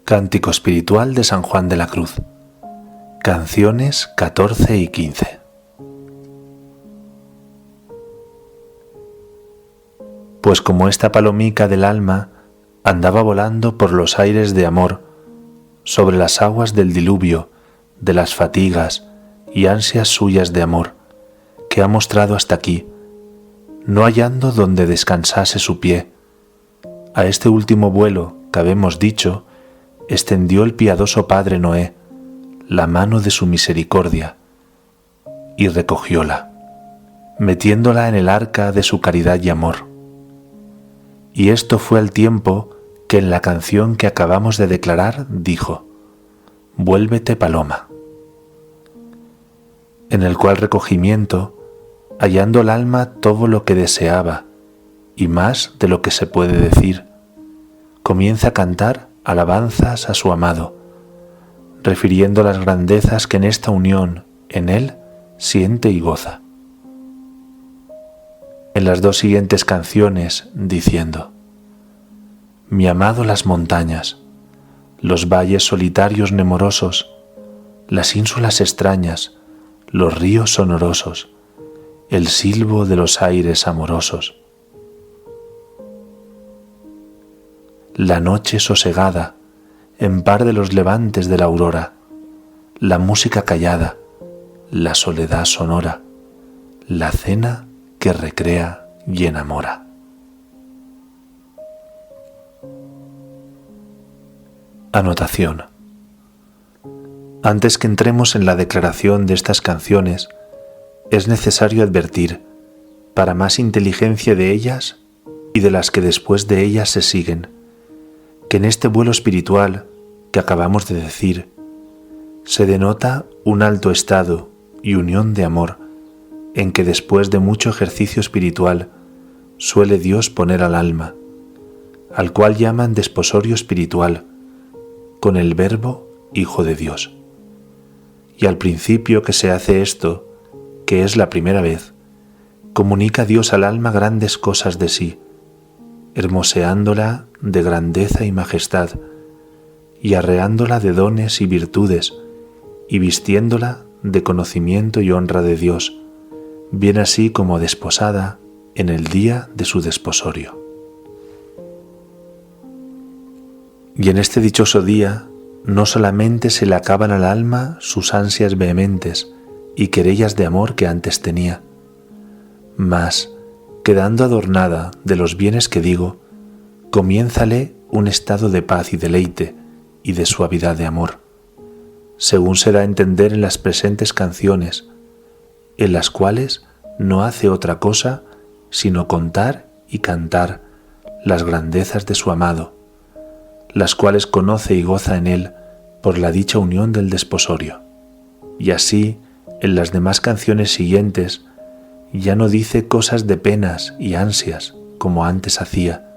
Cántico espiritual de San Juan de la Cruz. Canciones 14 y 15. Pues como esta palomica del alma andaba volando por los aires de amor, sobre las aguas del diluvio, de las fatigas y ansias suyas de amor, que ha mostrado hasta aquí, no hallando donde descansase su pie, a este último vuelo que habemos dicho, extendió el piadoso Padre Noé la mano de su misericordia y recogióla, metiéndola en el arca de su caridad y amor. Y esto fue al tiempo que en la canción que acabamos de declarar dijo: «Vuélvete paloma», en el cual recogimiento, hallando el alma todo lo que deseaba y más de lo que se puede decir, comienza a cantar alabanzas a su amado, refiriendo las grandezas que en esta unión en él siente y goza. En las dos siguientes canciones diciendo: «Mi amado las montañas, los valles solitarios nemorosos, las ínsulas extrañas, los ríos sonorosos, el silbo de los aires amorosos. La noche sosegada, en par de los levantes de la aurora, la música callada, la soledad sonora, la cena que recrea y enamora». Anotación. Antes que entremos en la declaración de estas canciones, es necesario advertir, para más inteligencia de ellas y de las que después de ellas se siguen, que en este vuelo espiritual que acabamos de decir, se denota un alto estado y unión de amor en que después de mucho ejercicio espiritual suele Dios poner al alma, al cual llaman desposorio espiritual, con el Verbo Hijo de Dios. Y al principio que se hace esto, que es la primera vez, comunica Dios al alma grandes cosas de sí, hermoseándola de grandeza y majestad, y arreándola de dones y virtudes, y vistiéndola de conocimiento y honra de Dios, bien así como desposada en el día de su desposorio. Y en este dichoso día no solamente se le acaban al alma sus ansias vehementes y querellas de amor que antes tenía, mas, quedando adornada de los bienes que digo, comiénzale un estado de paz y deleite y de suavidad de amor, según se da a entender en las presentes canciones, en las cuales no hace otra cosa sino contar y cantar las grandezas de su amado, las cuales conoce y goza en él por la dicha unión del desposorio. Y así, en las demás canciones siguientes, ya no dice cosas de penas y ansias como antes hacía,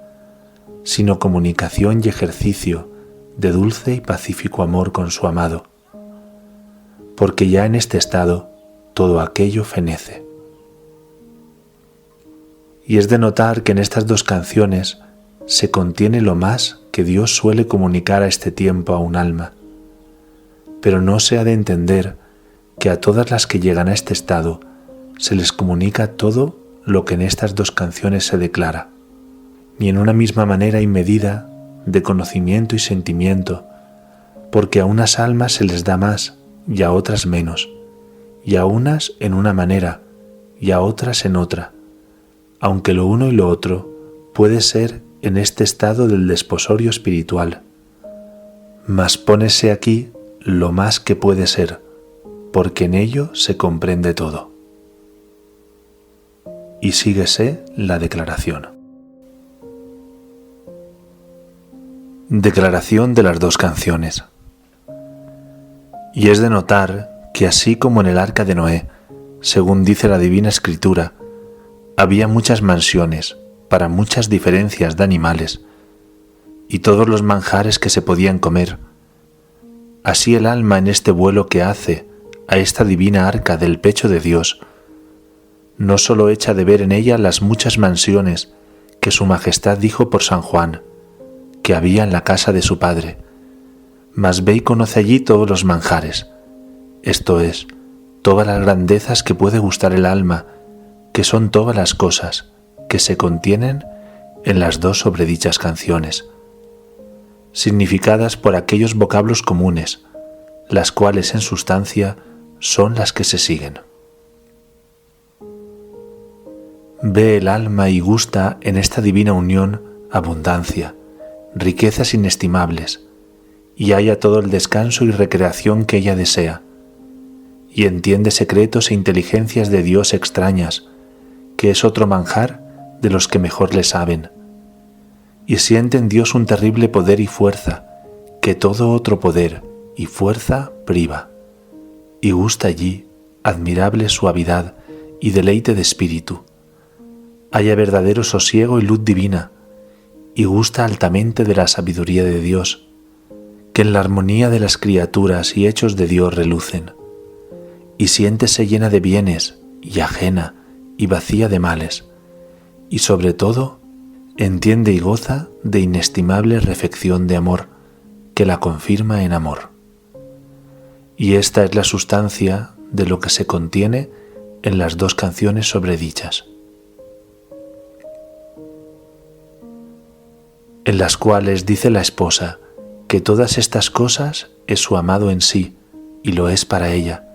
sino comunicación y ejercicio de dulce y pacífico amor con su amado, porque ya en este estado todo aquello fenece. Y es de notar que en estas dos canciones se contiene lo más que Dios suele comunicar a este tiempo a un alma, pero no se ha de entender que a todas las que llegan a este estado se les comunica todo lo que en estas dos canciones se declara, ni en una misma manera y medida de conocimiento y sentimiento, porque a unas almas se les da más y a otras menos, y a unas en una manera y a otras en otra, aunque lo uno y lo otro puede ser en este estado del desposorio espiritual. Mas pónese aquí lo más que puede ser, porque en ello se comprende todo. Y síguese la declaración. Declaración de las dos canciones. Y es de notar que así como en el arca de Noé, según dice la Divina Escritura, había muchas mansiones para muchas diferencias de animales y todos los manjares que se podían comer, así el alma en este vuelo que hace a esta divina arca del pecho de Dios, no sólo echa de ver en ella las muchas mansiones que su majestad dijo por San Juan, que había en la casa de su Padre, mas ve y conoce allí todos los manjares, esto es, todas las grandezas que puede gustar el alma, que son todas las cosas que se contienen en las dos sobredichas canciones, significadas por aquellos vocablos comunes, las cuales en sustancia son las que se siguen. Ve el alma y gusta en esta divina unión abundancia, riquezas inestimables, y halla todo el descanso y recreación que ella desea, y entiende secretos e inteligencias de Dios extrañas, que es otro manjar de los que mejor le saben, y siente en Dios un terrible poder y fuerza, que todo otro poder y fuerza priva, y gusta allí admirable suavidad y deleite de espíritu, halla verdadero sosiego y luz divina, y gusta altamente de la sabiduría de Dios, que en la armonía de las criaturas y hechos de Dios relucen, y siéntese llena de bienes, y ajena, y vacía de males, y sobre todo, entiende y goza de inestimable refección de amor, que la confirma en amor. Y esta es la sustancia de lo que se contiene en las dos canciones sobredichas, en las cuales dice la esposa que todas estas cosas es su amado en sí, y lo es para ella,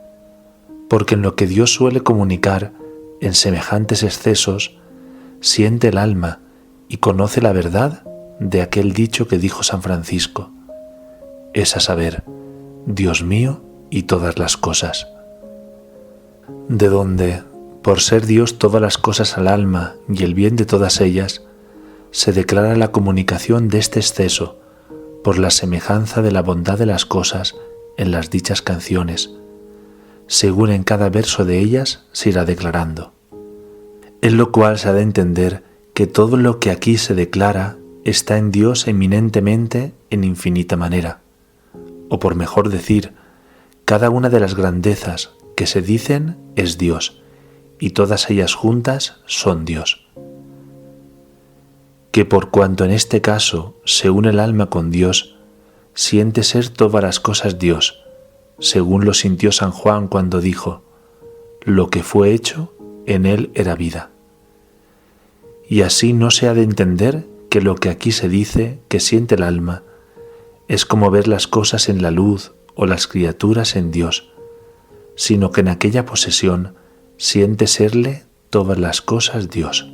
porque en lo que Dios suele comunicar en semejantes excesos, siente el alma y conoce la verdad de aquel dicho que dijo San Francisco, es a saber, Dios mío y todas las cosas, de donde, por ser Dios todas las cosas al alma y el bien de todas ellas, se declara la comunicación de este exceso por la semejanza de la bondad de las cosas en las dichas canciones, según en cada verso de ellas se irá declarando. En lo cual se ha de entender que todo lo que aquí se declara está en Dios eminentemente en infinita manera, o por mejor decir, cada una de las grandezas que se dicen es Dios, y todas ellas juntas son Dios. Que por cuanto en este caso se une el alma con Dios, siente ser todas las cosas Dios, según lo sintió San Juan cuando dijo, lo que fue hecho, en él era vida. Y así no se ha de entender que lo que aquí se dice que siente el alma es como ver las cosas en la luz o las criaturas en Dios, sino que en aquella posesión siente serle todas las cosas Dios.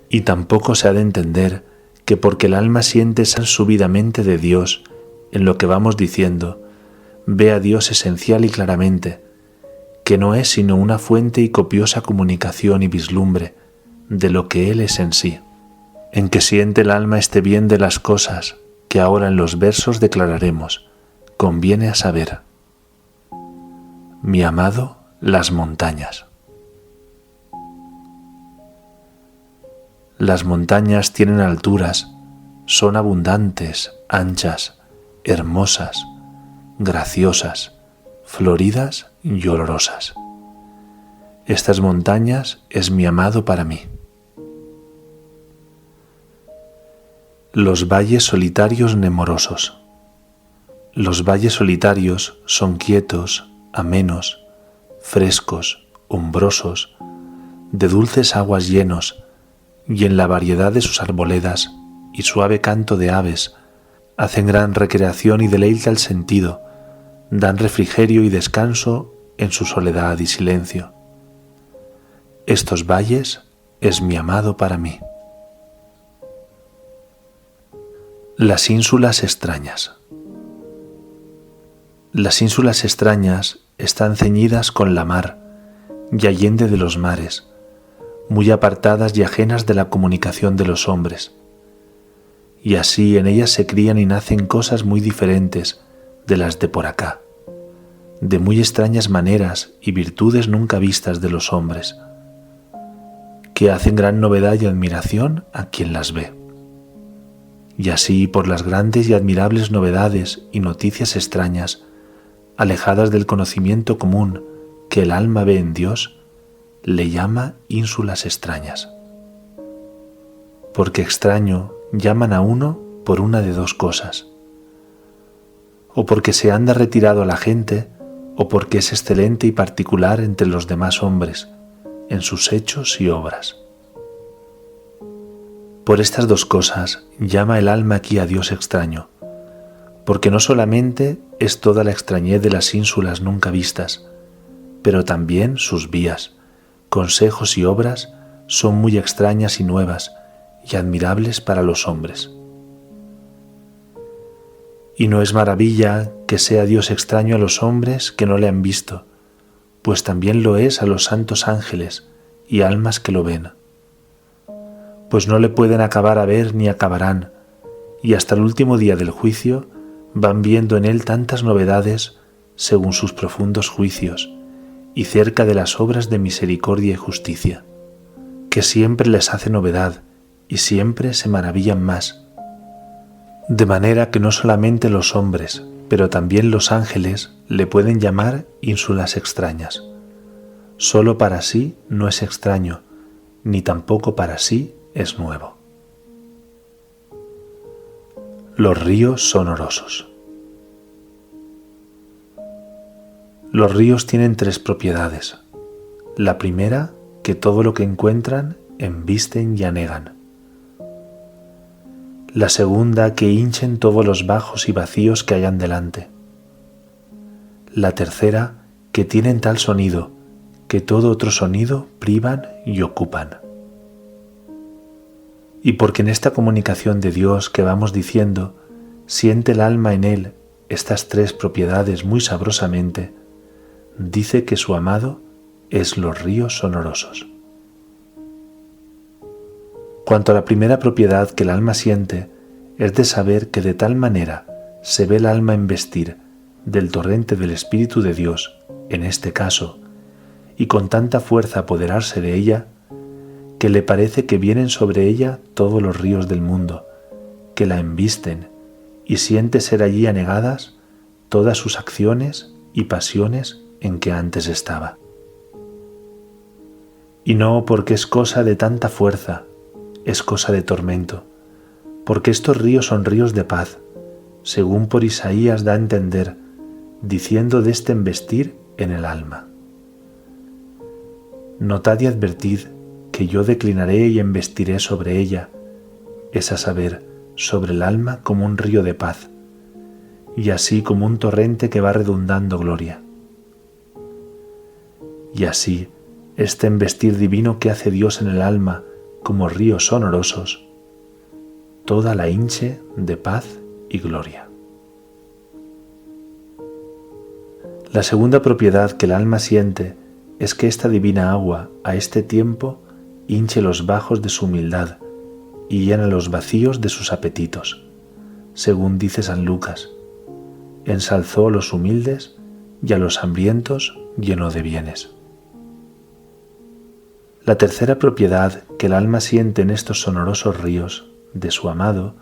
Y tampoco se ha de entender que porque el alma siente tan súbitamente de Dios en lo que vamos diciendo, ve a Dios esencial y claramente, que no es sino una fuente y copiosa comunicación y vislumbre de lo que Él es en sí, en que siente el alma este bien de las cosas que ahora en los versos declararemos, conviene a saber. Mi amado, las montañas. Las montañas tienen alturas, son abundantes, anchas, hermosas, graciosas, floridas y olorosas. Estas montañas es mi amado para mí. Los valles solitarios nemorosos. Los valles solitarios son quietos, amenos, frescos, umbrosos, de dulces aguas llenos, y en la variedad de sus arboledas y suave canto de aves hacen gran recreación y deleite al sentido, dan refrigerio y descanso en su soledad y silencio. Estos valles es mi amado para mí. Las ínsulas extrañas. Las ínsulas extrañas están ceñidas con la mar y allende de los mares, muy apartadas y ajenas de la comunicación de los hombres, y así en ellas se crían y nacen cosas muy diferentes de las de por acá, de muy extrañas maneras y virtudes nunca vistas de los hombres, que hacen gran novedad y admiración a quien las ve. Y así por las grandes y admirables novedades y noticias extrañas, alejadas del conocimiento común que el alma ve en Dios, le llama ínsulas extrañas. Porque extraño llaman a uno por una de dos cosas, o porque se anda retirado a la gente, o porque es excelente y particular entre los demás hombres, en sus hechos y obras. Por estas dos cosas llama el alma aquí a Dios extraño, porque no solamente es toda la extrañez de las ínsulas nunca vistas, pero también sus vías, consejos y obras son muy extrañas y nuevas y admirables para los hombres. Y no es maravilla que sea Dios extraño a los hombres que no le han visto, pues también lo es a los santos ángeles y almas que lo ven. Pues no le pueden acabar a ver ni acabarán, y hasta el último día del juicio van viendo en él tantas novedades según sus profundos juicios y cerca de las obras de misericordia y justicia, que siempre les hace novedad y siempre se maravillan más, de manera que no solamente los hombres, pero también los ángeles le pueden llamar ínsulas extrañas. Solo para sí no es extraño, ni tampoco para sí es nuevo. Los ríos sonorosos. Los ríos tienen tres propiedades. La primera, que todo lo que encuentran embisten y anegan. La segunda, que hinchen todos los bajos y vacíos que hayan delante. La tercera, que tienen tal sonido, que todo otro sonido privan y ocupan. Y porque en esta comunicación de Dios que vamos diciendo, siente el alma en él estas tres propiedades muy sabrosamente, dice que su amado es los ríos sonorosos. Cuanto a la primera propiedad que el alma siente, es de saber que de tal manera se ve el alma embestir del torrente del Espíritu de Dios, en este caso, y con tanta fuerza apoderarse de ella, que le parece que vienen sobre ella todos los ríos del mundo, que la embisten, y siente ser allí anegadas todas sus acciones y pasiones en que antes estaba. Y no porque es cosa de tanta fuerza, es cosa de tormento, porque estos ríos son ríos de paz, según por Isaías da a entender, diciendo de este embestir en el alma. Notad y advertid que yo declinaré y embestiré sobre ella, es a saber, sobre el alma como un río de paz, y así como un torrente que va redundando gloria. Y así, este embestir divino que hace Dios en el alma como ríos sonorosos, toda la hinche de paz y gloria. La segunda propiedad que el alma siente es que esta divina agua a este tiempo hinche los bajos de su humildad y llena los vacíos de sus apetitos, según dice San Lucas, ensalzó a los humildes y a los hambrientos llenó de bienes. La tercera propiedad que el alma siente en estos sonorosos ríos de su amado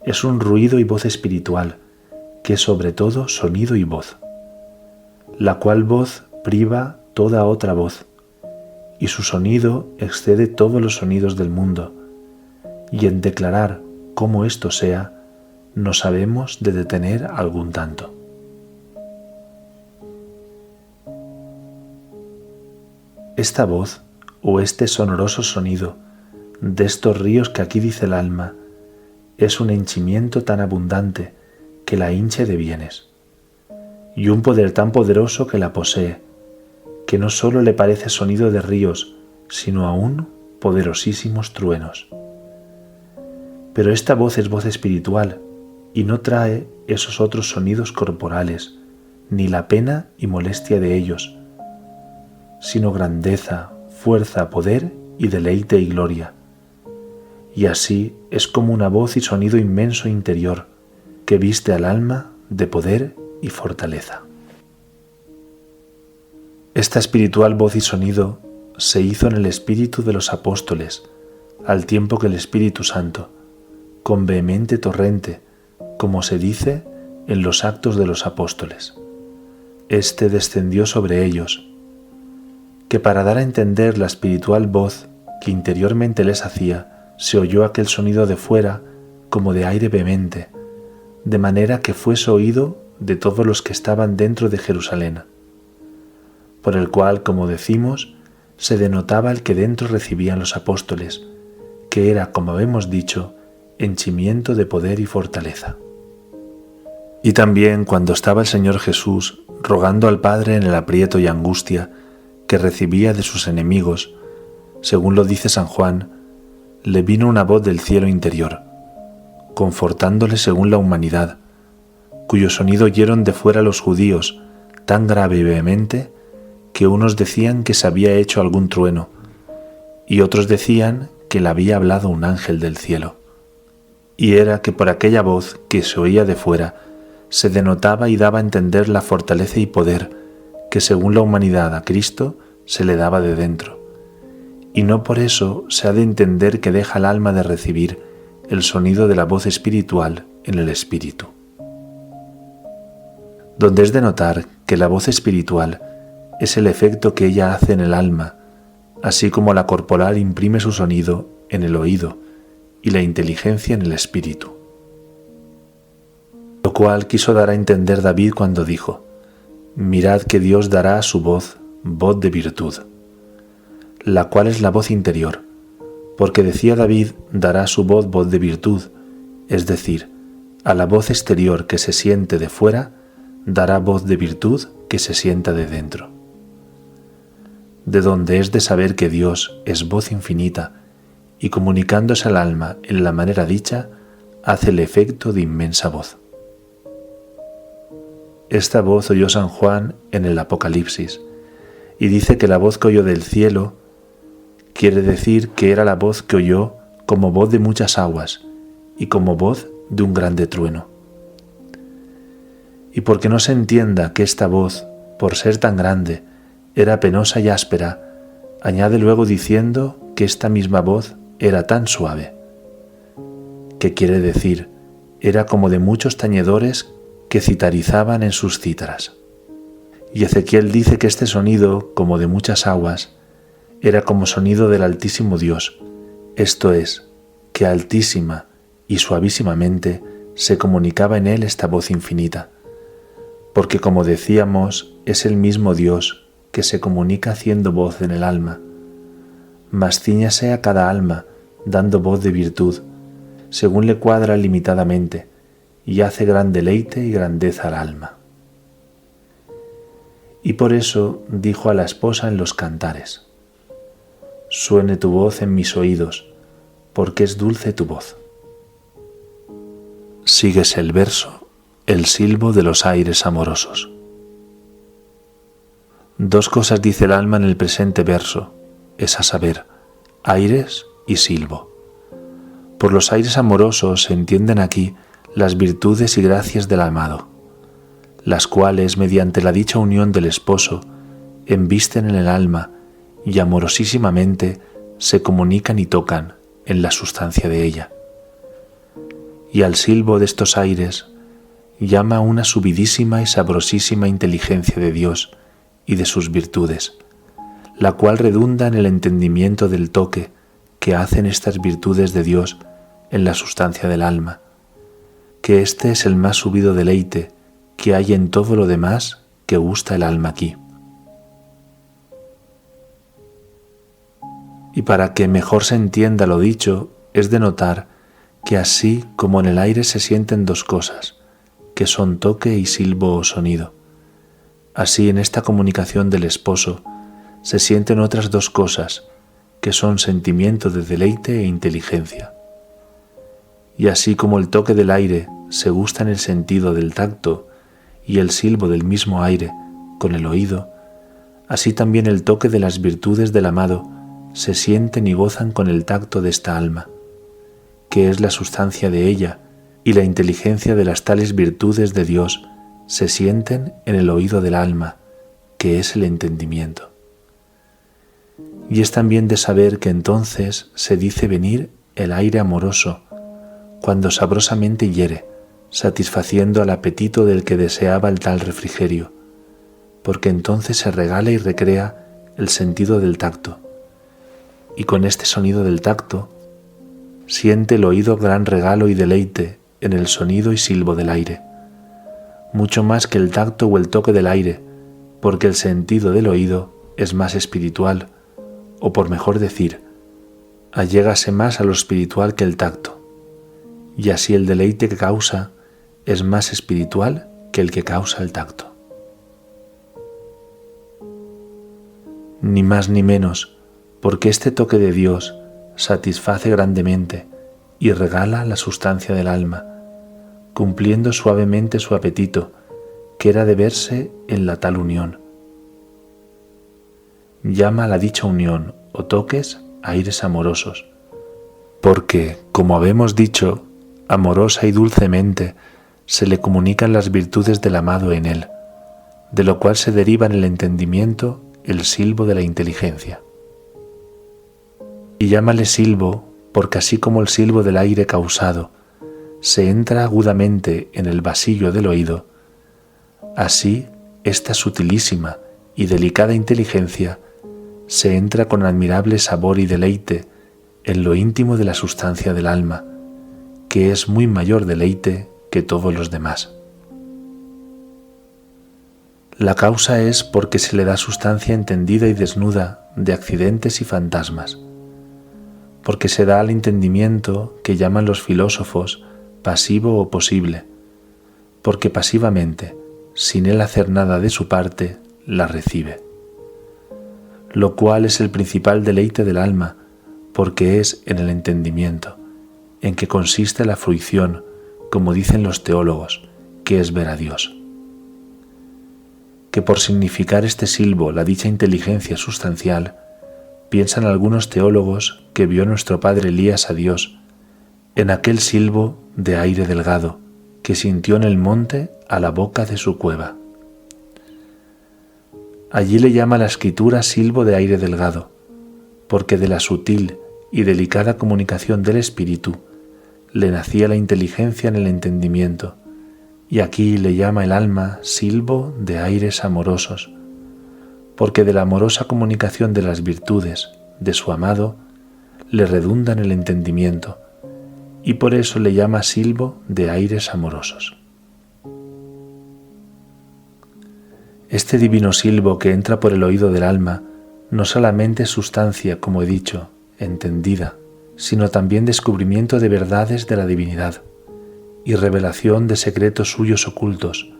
es un ruido y voz espiritual, que es sobre todo sonido y voz, la cual voz priva toda otra voz, y su sonido excede todos los sonidos del mundo, y en declarar cómo esto sea, no sabemos de detener algún tanto. Esta voz, o este sonoroso sonido, de estos ríos que aquí dice el alma, es un henchimiento tan abundante que la hinche de bienes, y un poder tan poderoso que la posee, que no sólo le parece sonido de ríos, sino aún poderosísimos truenos. Pero esta voz es voz espiritual, y no trae esos otros sonidos corporales, ni la pena y molestia de ellos, sino grandeza, fuerza, poder y deleite y gloria. Y así es como una voz y sonido inmenso interior que viste al alma de poder y fortaleza. Esta espiritual voz y sonido se hizo en el espíritu de los apóstoles, al tiempo que el Espíritu Santo, con vehemente torrente, como se dice en los Actos de los Apóstoles. Este descendió sobre ellos, que para dar a entender la espiritual voz que interiormente les hacía, se oyó aquel sonido de fuera como de aire vehemente, de manera que fuese oído de todos los que estaban dentro de Jerusalén, por el cual, como decimos, se denotaba el que dentro recibían los apóstoles, que era, como habemos dicho, henchimiento de poder y fortaleza. Y también cuando estaba el Señor Jesús rogando al Padre en el aprieto y angustia que recibía de sus enemigos, según lo dice San Juan, le vino una voz del cielo interior, confortándole según la humanidad, cuyo sonido oyeron de fuera los judíos, tan grave y vehemente, que unos decían que se había hecho algún trueno, y otros decían que le había hablado un ángel del cielo. Y era que por aquella voz que se oía de fuera, se denotaba y daba a entender la fortaleza y poder que según la humanidad a Cristo se le daba de dentro. Y no por eso se ha de entender que deja el alma de recibir el sonido de la voz espiritual en el espíritu. Donde es de notar que la voz espiritual es el efecto que ella hace en el alma, así como la corporal imprime su sonido en el oído y la inteligencia en el espíritu. Lo cual quiso dar a entender David cuando dijo: «Mirad que Dios dará a su voz, voz de virtud», la cual es la voz interior, porque decía David dará a su voz, voz de virtud, es decir, a la voz exterior que se siente de fuera, dará voz de virtud que se sienta de dentro. De donde es de saber que Dios es voz infinita y comunicándose al alma en la manera dicha, hace el efecto de inmensa voz. Esta voz oyó San Juan en el Apocalipsis y dice que la voz que oyó del cielo quiere decir que era la voz que oyó como voz de muchas aguas y como voz de un grande trueno. Y porque no se entienda que esta voz, por ser tan grande, era penosa y áspera, añade luego diciendo que esta misma voz era tan suave, que quiere decir, era como de muchos tañedores que citarizaban en sus cítaras. Y Ezequiel dice que este sonido, como de muchas aguas, era como sonido del Altísimo Dios, esto es, que altísima y suavísimamente se comunicaba en él esta voz infinita, porque como decíamos, es el mismo Dios que se comunica haciendo voz en el alma, mas cíñase a cada alma, dando voz de virtud, según le cuadra limitadamente, y hace gran deleite y grandeza al alma. Y por eso dijo a la esposa en los cantares: «Suene tu voz en mis oídos, porque es dulce tu voz». Síguese el verso, el silbo de los aires amorosos. Dos cosas dice el alma en el presente verso, es a saber, aires y silbo. Por los aires amorosos se entienden aquí las virtudes y gracias del amado, las cuales, mediante la dicha unión del esposo, embisten en el alma y amorosísimamente se comunican y tocan en la sustancia de ella. Y al silbo de estos aires llama una subidísima y sabrosísima inteligencia de Dios y de sus virtudes, la cual redunda en el entendimiento del toque que hacen estas virtudes de Dios en la sustancia del alma, que este es el más subido deleite que hay en todo lo demás que gusta el alma aquí. Y para que mejor se entienda lo dicho, es de notar que así como en el aire se sienten dos cosas, que son toque y silbo o sonido, así en esta comunicación del esposo se sienten otras dos cosas, que son sentimiento de deleite e inteligencia. Y así como el toque del aire se gusta en el sentido del tacto y el silbo del mismo aire con el oído, así también el toque de las virtudes del amado se sienten y gozan con el tacto de esta alma, que es la sustancia de ella, y la inteligencia de las tales virtudes de Dios se sienten en el oído del alma, que es el entendimiento. Y es también de saber que entonces se dice venir el aire amoroso, cuando sabrosamente hiere, satisfaciendo al apetito del que deseaba el tal refrigerio, porque entonces se regala y recrea el sentido del tacto, y con este sonido del tacto siente el oído gran regalo y deleite en el sonido y silbo del aire, mucho más que el tacto o el toque del aire, porque el sentido del oído es más espiritual, o por mejor decir, allégase más a lo espiritual que el tacto, y así el deleite que causa es más espiritual que el que causa el tacto. Ni más ni menos, porque este toque de Dios satisface grandemente y regala la sustancia del alma, cumpliendo suavemente su apetito, que era de verse en la tal unión. Llama a la dicha unión o toques aires amorosos, porque, como habemos dicho, amorosa y dulcemente se le comunican las virtudes del amado en él, de lo cual se deriva en el entendimiento el silbo de la inteligencia. Y llámale silbo porque así como el silbo del aire causado se entra agudamente en el vasillo del oído, así esta sutilísima y delicada inteligencia se entra con admirable sabor y deleite en lo íntimo de la sustancia del alma, que es muy mayor deleite que todos los demás. La causa es porque se le da sustancia entendida y desnuda de accidentes y fantasmas, porque se da al entendimiento que llaman los filósofos pasivo o posible, porque pasivamente, sin él hacer nada de su parte, la recibe. Lo cual es el principal deleite del alma, porque es en el entendimiento, en que consiste la fruición, como dicen los teólogos, que es ver a Dios. Que por significar este silbo la dicha inteligencia sustancial, piensan algunos teólogos que vio nuestro padre Elías a Dios en aquel silbo de aire delgado que sintió en el monte a la boca de su cueva. Allí le llama la Escritura silbo de aire delgado, porque de la sutil y delicada comunicación del Espíritu le nacía la inteligencia en el entendimiento, y aquí le llama el alma silbo de aires amorosos, porque de la amorosa comunicación de las virtudes de su amado le redunda en el entendimiento, y por eso le llama silbo de aires amorosos. Este divino silbo que entra por el oído del alma no solamente es sustancia, como he dicho, entendida, sino también descubrimiento de verdades de la divinidad y revelación de secretos suyos ocultos,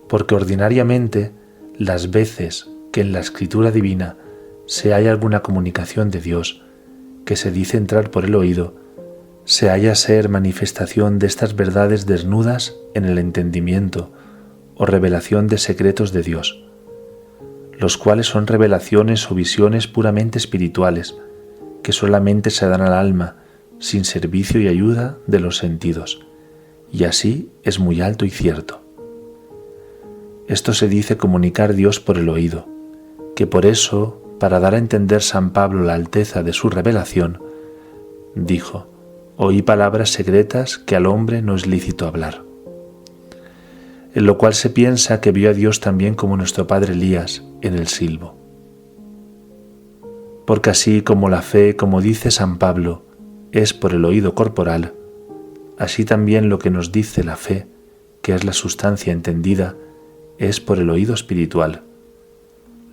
porque ordinariamente las veces que en la Escritura divina se halla alguna comunicación de Dios que se dice entrar por el oído, se halla ser manifestación de estas verdades desnudas en el entendimiento o revelación de secretos de Dios, los cuales son revelaciones o visiones puramente espirituales que solamente se dan al alma sin servicio y ayuda de los sentidos, y así es muy alto y cierto. Esto se dice comunicar Dios por el oído, que por eso, para dar a entender San Pablo la alteza de su revelación, dijo: oí palabras secretas que al hombre no es lícito hablar. En lo cual se piensa que vio a Dios también como nuestro padre Elías en el silbo. Porque así como la fe, como dice San Pablo, es por el oído corporal, así también lo que nos dice la fe, que es la sustancia entendida, es por el oído espiritual,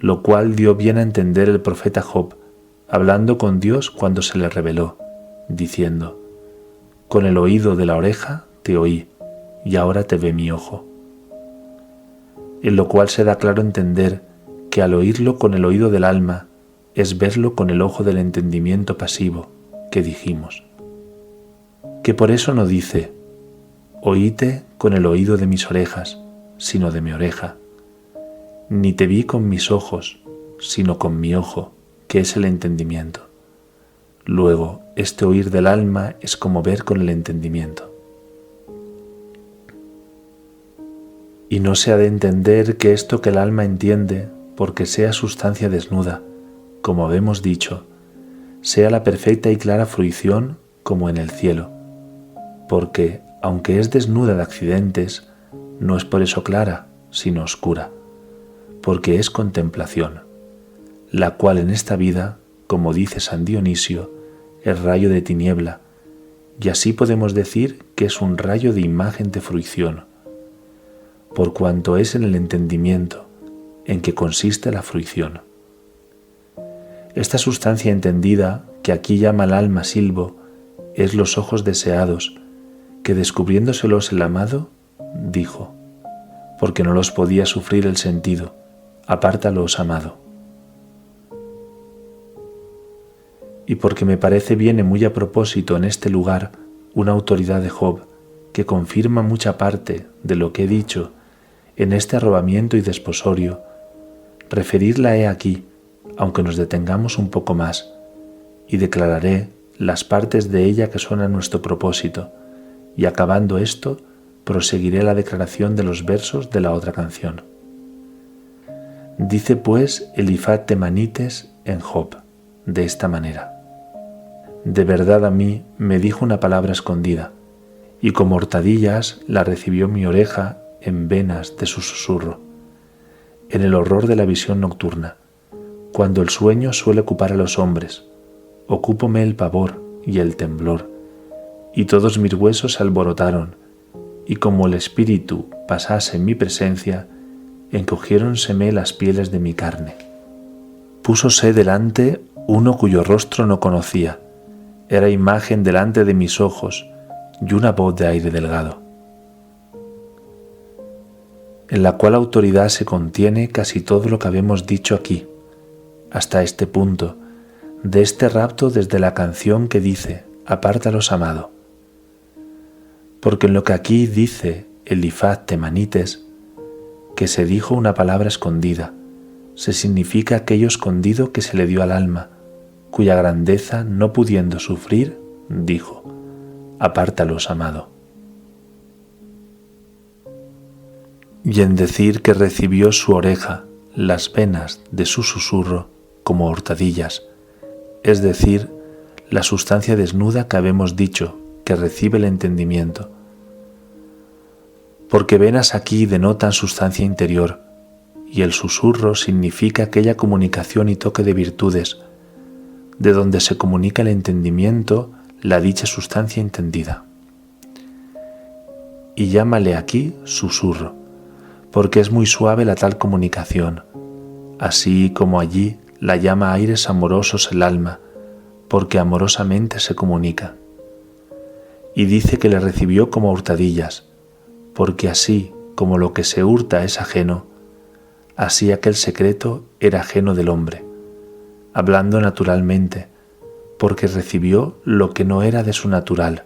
lo cual dio bien a entender el profeta Job, hablando con Dios cuando se le reveló, diciendo: con el oído de la oreja te oí, y ahora te ve mi ojo. En lo cual se da claro entender que al oírlo con el oído del alma es verlo con el ojo del entendimiento pasivo, que dijimos. Que por eso no dice: oíte con el oído de mis orejas, sino de mi oreja, ni te vi con mis ojos, sino con mi ojo, que es el entendimiento. Luego, este oír del alma es como ver con el entendimiento. Y no se ha de entender que esto que el alma entiende, porque sea sustancia desnuda, como habemos dicho, sea la perfecta y clara fruición como en el cielo, porque, aunque es desnuda de accidentes, no es por eso clara, sino oscura, porque es contemplación, la cual en esta vida, como dice San Dionisio, es rayo de tiniebla, y así podemos decir que es un rayo de imagen de fruición, por cuanto es en el entendimiento en que consiste la fruición. Esta sustancia entendida, que aquí llama el alma silbo, es los ojos deseados, que descubriéndoselos el amado, dijo, porque no los podía sufrir el sentido, apártalos, amado. Y porque me parece viene muy a propósito en este lugar una autoridad de Job, que confirma mucha parte de lo que he dicho en este arrobamiento y desposorio, referirla he aquí, aunque nos detengamos un poco más, y declararé las partes de ella que son a nuestro propósito, y acabando esto, proseguiré la declaración de los versos de la otra canción. Dice pues Elifaz Temanites en Job, de esta manera: de verdad a mí me dijo una palabra escondida, y como hurtadillas la recibió mi oreja en venas de su susurro, en el horror de la visión nocturna, cuando el sueño suele ocupar a los hombres, ocúpome el pavor y el temblor, y todos mis huesos se alborotaron, y como el espíritu pasase en mi presencia, encogiéronseme las pieles de mi carne. Púsose delante uno cuyo rostro no conocía, era imagen delante de mis ojos, y una voz de aire delgado, en la cual autoridad se contiene casi todo lo que habemos dicho aquí, hasta este punto, de este rapto desde la canción que dice, apártalos, amado. Porque en lo que aquí dice Elifaz Temanites, que se dijo una palabra escondida, se significa aquello escondido que se le dio al alma, cuya grandeza, no pudiendo sufrir, dijo, apártalos, amado. Y en decir que recibió su oreja las venas de su susurro como hurtadillas, es decir, la sustancia desnuda que habemos dicho que recibe el entendimiento. Porque venas aquí denotan sustancia interior, y el susurro significa aquella comunicación y toque de virtudes, de donde se comunica el entendimiento, la dicha sustancia entendida. Y llámale aquí susurro, porque es muy suave la tal comunicación, así como allí la llama aires amorosos el alma, porque amorosamente se comunica. Y dice que le recibió como hurtadillas, porque así como lo que se hurta es ajeno, así aquel secreto era ajeno del hombre, hablando naturalmente, porque recibió lo que no era de su natural,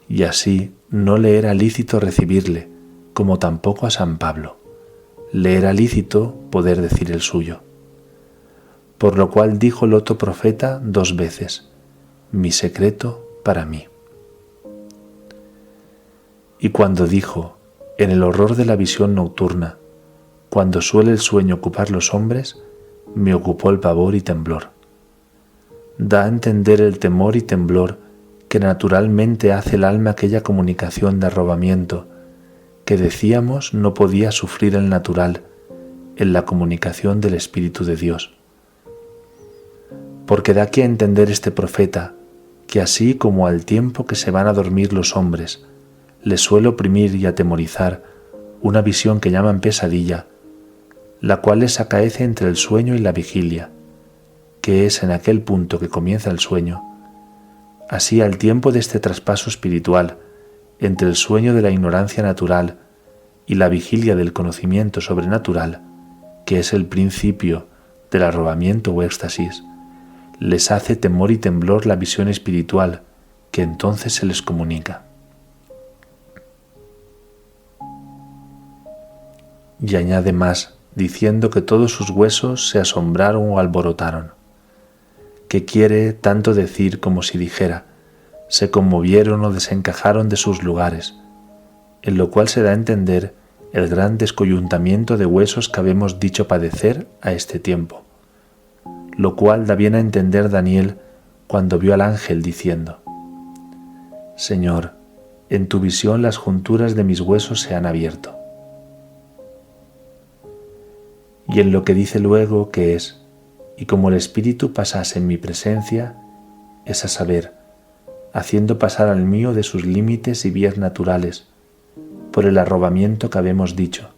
y así no le era lícito recibirle, como tampoco a San Pablo, le era lícito poder decir el suyo. Por lo cual dijo el otro profeta 2 veces, mi secreto para mí. Y cuando dijo, en el horror de la visión nocturna, cuando suele el sueño ocupar los hombres, me ocupó el pavor y temblor. Da a entender el temor y temblor que naturalmente hace el alma aquella comunicación de arrobamiento, que decíamos no podía sufrir el natural en la comunicación del Espíritu de Dios. Porque da aquí a entender este profeta que así como al tiempo que se van a dormir los hombres, les suele oprimir y atemorizar una visión que llaman pesadilla, la cual les acaece entre el sueño y la vigilia, que es en aquel punto que comienza el sueño, así al tiempo de este traspaso espiritual, entre el sueño de la ignorancia natural y la vigilia del conocimiento sobrenatural, que es el principio del arrobamiento o éxtasis, les hace temor y temblor la visión espiritual que entonces se les comunica. Y añade más, diciendo que todos sus huesos se asombraron o alborotaron, que quiere tanto decir como si dijera, se conmovieron o desencajaron de sus lugares, en lo cual se da a entender el gran descoyuntamiento de huesos que habemos dicho padecer a este tiempo, lo cual da bien a entender Daniel cuando vio al ángel diciendo, Señor, en tu visión las junturas de mis huesos se han abierto. Y en lo que dice luego que es, y como el Espíritu pasase en mi presencia, es a saber, haciendo pasar al mío de sus límites y vías naturales, por el arrobamiento que habemos dicho.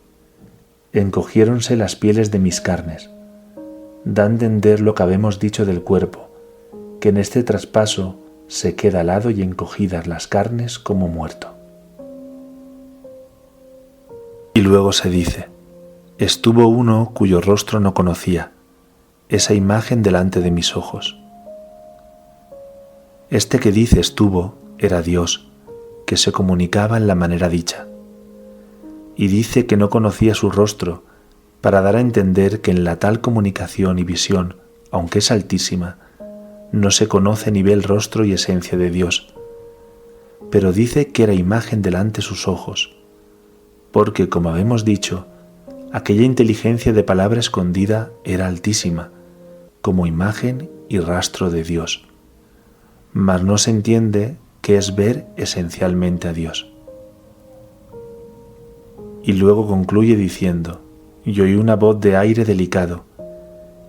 Encogiéronse las pieles de mis carnes. Da a entender lo que habemos dicho del cuerpo, que en este traspaso se queda alado y encogidas las carnes como muerto. Y luego se dice, estuvo uno cuyo rostro no conocía, esa imagen delante de mis ojos. Este que dice estuvo era Dios, que se comunicaba en la manera dicha. Y dice que no conocía su rostro, para dar a entender que en la tal comunicación y visión, aunque es altísima, no se conoce nivel rostro y esencia de Dios. Pero dice que era imagen delante sus ojos, porque, como habemos dicho, aquella inteligencia de palabra escondida era altísima, como imagen y rastro de Dios. Mas no se entiende que es ver esencialmente a Dios. Y luego concluye diciendo, y oí una voz de aire delicado,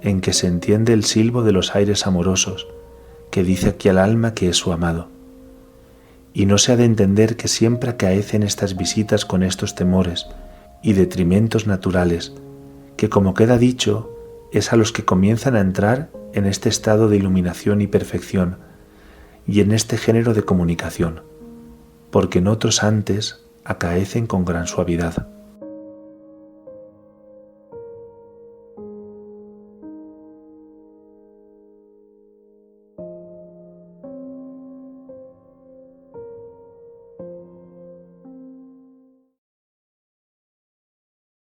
en que se entiende el silbo de los aires amorosos, que dice aquí al alma que es su amado. Y no se ha de entender que siempre acaecen estas visitas con estos temores y detrimentos naturales, que como queda dicho, es a los que comienzan a entrar en este estado de iluminación y perfección, y en este género de comunicación, porque en otros antes acaecen con gran suavidad.